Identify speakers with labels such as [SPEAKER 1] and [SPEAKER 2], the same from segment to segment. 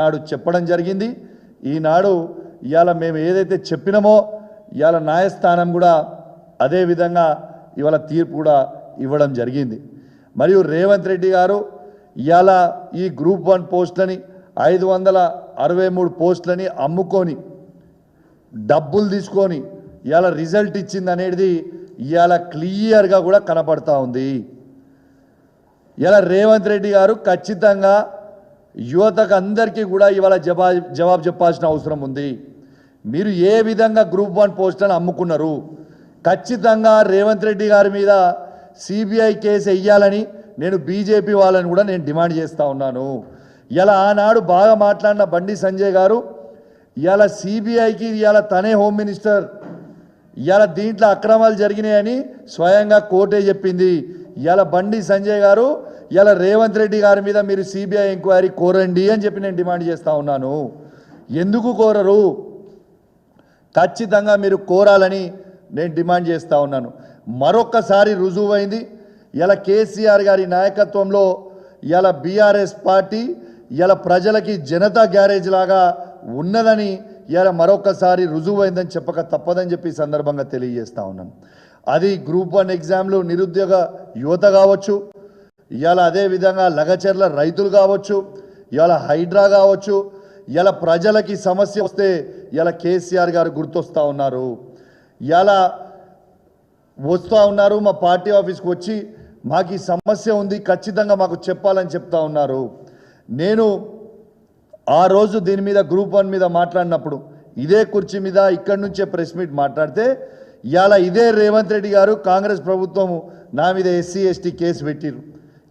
[SPEAKER 1] నాడు చెప్పడం జరిగింది. ఈనాడు ఇవాళ మేము ఏదైతే చెప్పినామో ఇవాళ న్యాయస్థానం కూడా అదే విధంగా ఇవాళ తీర్పు కూడా ఇవ్వడం జరిగింది. మరియు రేవంత్ రెడ్డి గారు ఇవాళ ఈ గ్రూప్ 1 పోస్టులని 563 పోస్టులని అమ్ముకొని డబ్బులు తీసుకొని ఇవాళ రిజల్ట్ ఇచ్చింది అనేది ఇవాళ క్లియర్గా కూడా కనపడతా ఉంది. ఇవాళ రేవంత్ రెడ్డి గారు ఖచ్చితంగా యువతకు అందరికీ కూడా ఇవాళ జవాబు చెప్పాల్సిన అవసరం ఉంది. మీరు ఏ విధంగా గ్రూప్ 1 పోస్టులను అమ్ముకున్నారు? ఖచ్చితంగా రేవంత్ రెడ్డి గారి మీద సిబిఐ కేసు వేయాలని నేను బీజేపీ వాళ్ళని కూడా నేను డిమాండ్ చేస్తూ ఉన్నాను. ఇలా ఆనాడు బాగా మాట్లాడిన బండి సంజయ్ గారు ఇవాళ సిబిఐకి ఇవాళ తనే హోమ్ మినిస్టర్, ఇవాళ దీంట్లో అక్రమాలు జరిగినాయని స్వయంగా కోర్టే చెప్పింది. ఇవాళ బండి సంజయ్ గారు ఇవాళ రేవంత్ రెడ్డి గారి మీద మీరు సిబిఐ ఎంక్వైరీ కోరండి అని చెప్పి నేను డిమాండ్ చేస్తూ ఉన్నాను. ఎందుకు కోరరు? ఖచ్చితంగా మీరు కోరాలని నేను డిమాండ్ చేస్తూ ఉన్నాను. మరొక్కసారి రుజువైంది ఇలా కేసీఆర్ గారి నాయకత్వంలో ఇలా బీఆర్ఎస్ పార్టీ ఇలా ప్రజలకి జనతా గ్యారేజ్ లాగా ఉన్నదని ఇలా మరొకసారి రుజువైందని చెప్పక తప్పదని చెప్పి సందర్భంగా తెలియజేస్తూ ఉన్నాను. అది గ్రూప్ 1 ఎగ్జామ్లు నిరుద్యోగ యువత కావచ్చు, ఇవాళ అదేవిధంగా లగచర్ల రైతులు కావచ్చు, ఇవాళ హైడ్రా కావచ్చు, ఇలా ప్రజలకి సమస్య వస్తే ఇలా కేసీఆర్ గారు గుర్తొస్తూ ఉన్నారు. ఇలా వస్తూ ఉన్నారు మా పార్టీ ఆఫీస్కి వచ్చి మాకు ఈ సమస్య ఉంది ఖచ్చితంగా మాకు చెప్పాలని చెప్తా ఉన్నారు. నేను ఆ రోజు దీని మీద గ్రూప్ 1 మీద మాట్లాడినప్పుడు ఇదే కుర్చీ మీద ఇక్కడి నుంచే ప్రెస్ మీట్ మాట్లాడితే ఇవాళ ఇదే రేవంత్ రెడ్డి గారు కాంగ్రెస్ ప్రభుత్వం నా మీద ఎస్సీ ఎస్టీ కేసు పెట్టిరు.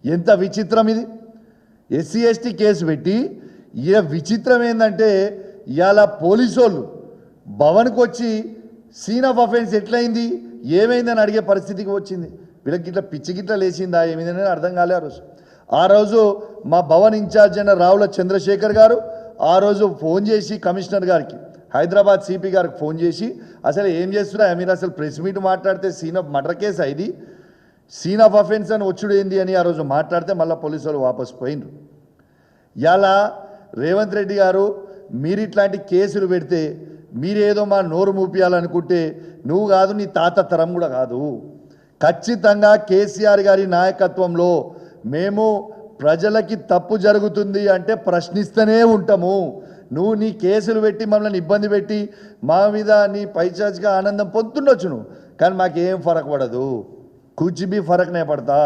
[SPEAKER 1] ఎంత విచిత్రం ఇది! ఎస్సీ ఎస్టీ కేసు పెట్టి విచిత్రం ఏంటంటే ఇవాళ పోలీసు వాళ్ళు భవన్కి వచ్చి సీన్ ఆఫ్ అఫెన్స్ ఎట్లయింది ఏమైందని అడిగే పరిస్థితికి వచ్చింది. వీళ్ళకి ఇట్లా పిచ్చి గిట్ల లేచిందా ఏమైందని అర్థం కాలే. ఆ రోజు మా భవన్ ఇన్ఛార్జ్ అయిన రావుల చంద్రశేఖర్ గారు ఆ రోజు ఫోన్ చేసి కమిషనర్ గారికి హైదరాబాద్ సిపి గారికి ఫోన్ చేసి అసలు ఏం చేస్తున్నా మీరు అసలు ప్రెస్ మీట్ మాట్లాడితే సీన్ ఆఫ్ మర్డర్ కేసు ఇది సీన్ ఆఫ్ అఫెన్స్ అని వచ్చుడు ఏంది అని ఆ రోజు మాట్లాడితే మళ్ళీ పోలీసు వాళ్ళు వాపసు పోయినరు. ఇలా రేవంత్ రెడ్డి గారు మీరు ఇట్లాంటి కేసులు పెడితే మీరేదో మా నోరు మూపియాలనుకుంటే నువ్వు కాదు నీ తాత తరం కూడా కాదు. ఖచ్చితంగా కేసీఆర్ గారి నాయకత్వంలో మేము ప్రజలకి తప్పు జరుగుతుంది అంటే ప్రశ్నిస్తూనే ఉంటాము. నువ్వు నీ కేసులు పెట్టి మమ్మల్ని ఇబ్బంది పెట్టి మా మీద నీ పైచాచిగా ఆనందం పొందుతుండొచ్చు నువ్వు, కానీ మాకేం ఫరక్ పడదు, కుచిబీ ఫరక్నే పడతా.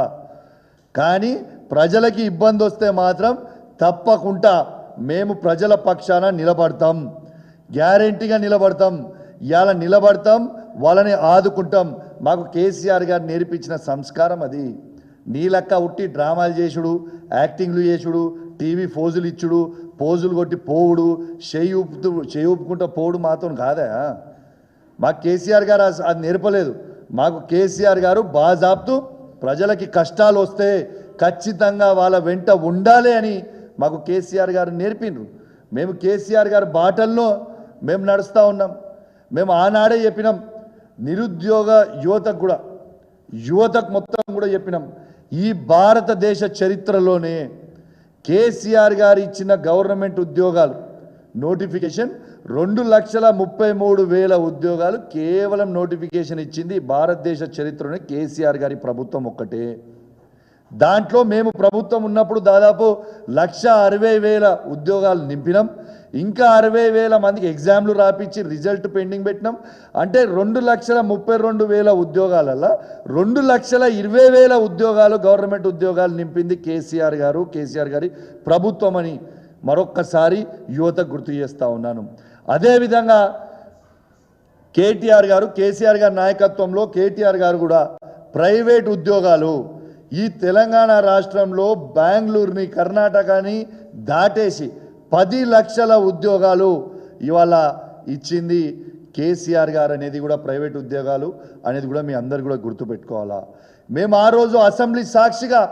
[SPEAKER 1] కానీ ప్రజలకి ఇబ్బంది వస్తే మాత్రం తప్పకుండా మేము ప్రజల పక్షాన నిలబడతాం, గ్యారెంటీగా నిలబడతాం. ఇవాళ నిలబడతాం, వాళ్ళని ఆదుకుంటాం. మాకు కేసీఆర్ గారు నేర్పించిన సంస్కారం అది. నీ లెక్క ఉట్టి డ్రామాలు చేసుడు, యాక్టింగ్లు చేసుడు, టీవీ ఫోజులు ఇచ్చుడు, పోజులు కొట్టి పోవుడు, చేయి ఊపుకుంటూ పోవుడు మాతో కాదా? మాకు కేసీఆర్ గారు అది నేర్పలేదు. మాకు కేసీఆర్ గారు బాజాబ్తు ప్రజలకి కష్టాలు వస్తే ఖచ్చితంగా వాళ్ళ వెంట ఉండాలి అని మాకు కేసీఆర్ గారు నేర్పినరు. మేము కేసీఆర్ గారి బాటల్లో మేము నడుస్తూ ఉన్నాం. మేము ఆనాడే చెప్పినాం నిరుద్యోగ యువతకు మొత్తం కూడా చెప్పినాం. ఈ భారతదేశ చరిత్రలోనే కేసీఆర్ గారు ఇచ్చిన గవర్నమెంట్ ఉద్యోగాలు నోటిఫికేషన్ 2,33,000 ఉద్యోగాలు కేవలం నోటిఫికేషన్ ఇచ్చింది భారతదేశ చరిత్రలోనే కేసీఆర్ గారి ప్రభుత్వం ఒక్కటే. దాంట్లో మేము ప్రభుత్వం ఉన్నప్పుడు దాదాపు 1,60,000 ఉద్యోగాలు నింపినాం. ఇంకా 60,000 మందికి ఎగ్జామ్లు రాపించి రిజల్ట్ పెండింగ్ పెట్టినాం. అంటే 2,32,000 ఉద్యోగాలలో 2,20,000 ఉద్యోగాలు గవర్నమెంట్ ఉద్యోగాలు నింపింది కేసీఆర్ గారి ప్రభుత్వం అని మరొక్కసారి యువతకు గుర్తు చేస్తూ ఉన్నాను. అదేవిధంగా కేసీఆర్ గారి నాయకత్వంలో కేటీఆర్ గారు కూడా ప్రైవేట్ ఉద్యోగాలు ఈ తెలంగాణ రాష్ట్రంలో బెంగళూరుని కర్ణాటకని దాటేసి 10 లక్షల ఉద్యోగాలు ఇవాళ ఇచ్చింది కేసీఆర్ గారు అనేది కూడా ప్రైవేట్ ఉద్యోగాలు అనేది కూడా మీ అందరు కూడా గుర్తుపెట్టుకోవాలా. మేము ఆ రోజు అసెంబ్లీ సాక్షిగా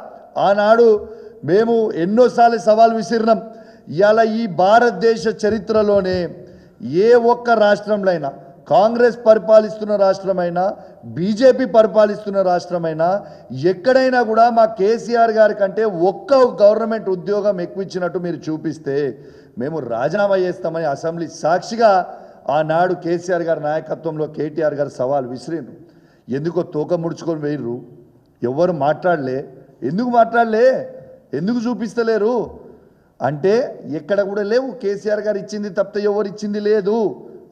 [SPEAKER 1] ఆనాడు మేము ఎన్నోసార్లు సవాల్ విసిరినాం. ఇవాళ ఈ భారతదేశ చరిత్రలోనే ఏ ఒక్క రాష్ట్రంలో అయినా కాంగ్రెస్ పరిపాలిస్తున్న రాష్ట్రమైనా బీజేపీ పరిపాలిస్తున్న రాష్ట్రమైనా ఎక్కడైనా కూడా మా కేసీఆర్ గారి కంటే ఒక్క గవర్నమెంట్ ఉద్యోగం ఎక్కువ ఇచ్చినట్టు మీరు చూపిస్తే మేము రాజీనామా చేస్తామని అసెంబ్లీ సాక్షిగా ఆనాడు కేసీఆర్ గారి నాయకత్వంలో కేటీఆర్ గారు సవాల్ విసిరిండ్రు. ఎందుకో తోక ముడుచుకొని వేయరు, ఎవరు మాట్లాడలే. ఎందుకు మాట్లాడలే, ఎందుకు చూపిస్తలేరు అంటే ఎక్కడ కూడా లేవు. కేసీఆర్ గారు ఇచ్చింది తప్పితే ఎవరు ఇచ్చింది లేదు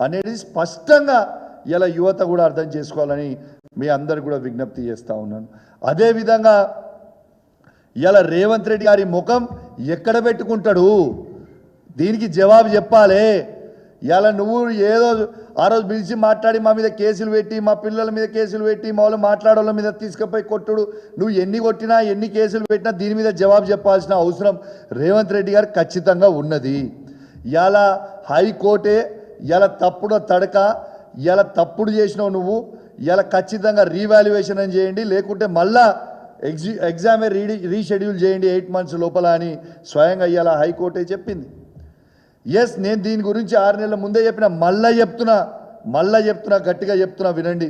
[SPEAKER 1] అనేది స్పష్టంగా ఇలా యువత కూడా అర్థం చేసుకోవాలని మీ అందరు కూడా విజ్ఞప్తి చేస్తూ ఉన్నాను. అదేవిధంగా ఇలా రేవంత్ రెడ్డి గారి ముఖం ఎక్కడ పెట్టుకుంటాడు, దీనికి జవాబు చెప్పాలి. ఇలా నువ్వు ఏదో ఆ రోజు పిలిచి మాట్లాడి మా మీద కేసులు పెట్టి, మా పిల్లల మీద కేసులు పెట్టి, మా వాళ్ళు మాట్లాడోళ్ళ మీద తీసుకుపోయి కొట్టుడు, నువ్వు ఎన్ని కొట్టినా ఎన్ని కేసులు పెట్టినా దీని మీద జవాబు చెప్పాల్సిన అవసరం రేవంత్ రెడ్డి గారు ఖచ్చితంగా ఉన్నది. ఇలా హైకోర్టే ఇలా తప్పుడు తడక, ఇలా తప్పుడు చేసినావు నువ్వు, ఇలా ఖచ్చితంగా రీవాల్యుయేషన్ అని చేయండి, లేకుంటే మళ్ళా ఎగ్జామే రీషెడ్యూల్ చేయండి 8 months లోపల అని స్వయంగా ఇలా హైకోర్టే చెప్పింది. ఎస్, నేను దీని గురించి 6 నెలల ముందే చెప్పిన, మళ్ళా చెప్తున్నా గట్టిగా చెప్తున్నా వినండి.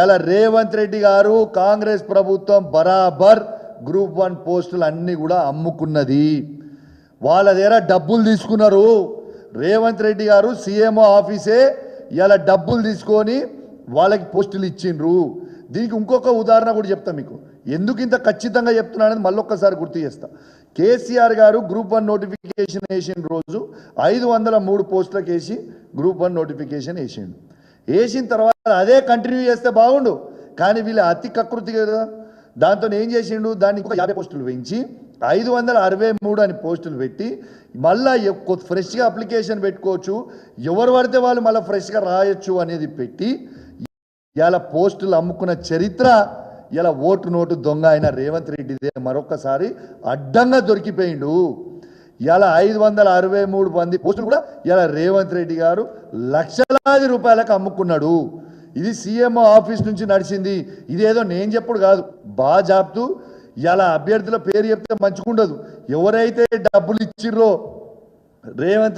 [SPEAKER 1] ఇలా రేవంత్ రెడ్డి గారు కాంగ్రెస్ ప్రభుత్వం బరాబర్ Group 1 పోస్టులు అన్నీ కూడా అమ్ముకున్నది. వాళ్ళ దగ్గర డబ్బులు తీసుకున్నారు. రేవంత్ రెడ్డి గారు సీఎంఓ ఆఫీసే ఇలా డబ్బులు తీసుకొని వాళ్ళకి పోస్టులు ఇచ్చిండ్రు. దీనికి ఇంకొక ఉదాహరణ కూడా చెప్తా మీకు, ఎందుకు ఇంత ఖచ్చితంగా చెప్తున్నా అనేది మళ్ళొక్కసారి గుర్తు చేస్తా. కేసీఆర్ గారు Group 1 నోటిఫికేషన్ వేసిన రోజు 503 పోస్టులకు వేసి Group 1 నోటిఫికేషన్ వేసిన తర్వాత అదే కంటిన్యూ చేస్తే బాగుండు, కానీ వీళ్ళు అతి కకృతి కదా. దాంతో ఏం చేసిండు, దాన్ని 50 పోస్టులు పెంచి 563 అని పోస్టులు పెట్టి మళ్ళీ ఫ్రెష్గా అప్లికేషన్ పెట్టుకోవచ్చు, ఎవరు పడితే వాళ్ళు మళ్ళీ ఫ్రెష్గా రాయొచ్చు అనేది పెట్టి ఇలా పోస్టులు అమ్ముకున్న చరిత్ర ఇలా ఓటు నోటు దొంగ అయిన రేవంత్ రెడ్డిదే మరొకసారి అడ్డంగా దొరికిపోయిండు. ఇలా 563 మంది పోస్టులు కూడా ఇలా రేవంత్ రెడ్డి గారు లక్షలాది రూపాయలకు అమ్ముకున్నాడు. ఇది సీఎంఓ ఆఫీస్ నుంచి నడిచింది, ఇదేదో నేను చెప్పుడు కాదు. బాగా జాబ్తూ ఇలా అభ్యర్థుల పేరు చెప్తే మంచిగుండదు. ఎవరైతే డబ్బులు ఇచ్చిర్రో రేవంత్